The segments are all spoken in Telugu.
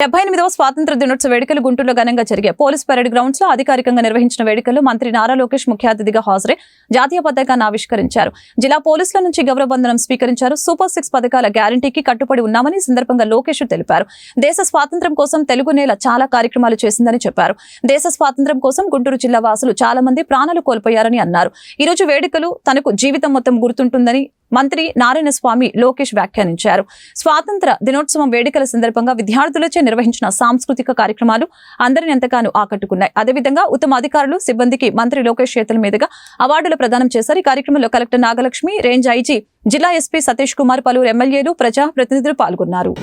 78వ స్వాతంత్ర దినోత్సవ వేడుకలు గుంటూరులో ఘనంగా జరిగాయి. పోలీస్ పరేడ్ గ్రౌండ్స్ లో అధికారికంగా నిర్వహించిన వేడుకల్లో మంత్రి నారా లోకేష్ ముఖ్య అతిథిగా హాజరై జాతీయ పతాకాన్ని ఆవిష్కరించారు. జిల్లా పోలీసుల నుంచి గౌరవ వందనం స్వీకరించారు. సూపర్ 6 పథకాల గ్యారంటీకి కట్టుబడి ఉన్నామని సందర్భంగా లోకేష్ తెలిపారు. దేశ స్వాతంత్ర్యం కోసం తెలుగు నేల చాలా కార్యక్రమాలు చేసిందని చెప్పారు. దేశ స్వాతంత్ర్యం కోసం గుంటూరు జిల్లా వాసులు చాలా మంది ప్రాణాలు కోల్పోయారని అన్నారు. ఈ రోజు వేడుకలు తనకు జీవితం మొత్తం గుర్తుంటుందని మంత్రి నారాయణ స్వామి లోకేష్ వ్యాఖ్యానించారు. స్వాతంత్ర దినోత్సవం వేడుకల సందర్భంగా విద్యార్థులచే నిర్వహించిన సాంస్కృతిక కార్యక్రమాలు అందరిని ఎంతగానో ఆకట్టుకున్నాయి. అదేవిధంగా ఉత్తమ అధికారులు సిబ్బందికి మంత్రి లోకేష్ చేతుల మీదుగా అవార్డులు ప్రదానం చేశారు. ఈ కార్యక్రమంలో కలెక్టర్ నాగలక్ష్మి, రేంజ్ ఐజీ, జిల్లా ఎస్పీ సతీష్ కుమార్, పలువురు ఎమ్మెల్యేలు, ప్రజా ప్రతినిధులు పాల్గొన్నారు.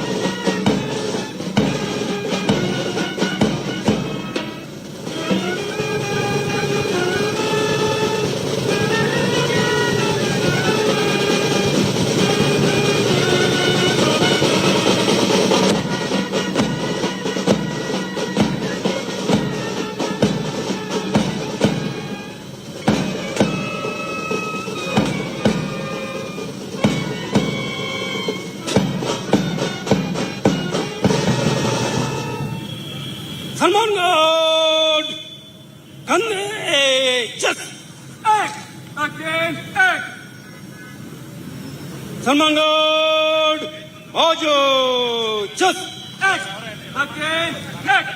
Salman God! Just act! Again, act! Salman God! Ojo! Just act! Again, act!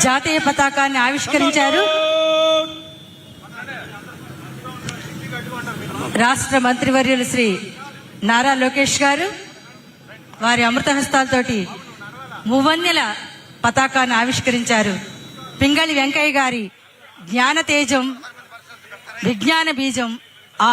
జాతీయ పతాకాన్ని ఆవిష్కరించారు. రాష్ట్ర మంత్రివర్యులు శ్రీ నారా లోకేష్ గారు వారి అమృత హస్తాలతోటి మువ్వన్నెల పతాకాన్ని ఆవిష్కరించారు. పింగళి వెంకయ్య గారి జ్ఞాన తేజం, విజ్ఞాన బీజం ఆ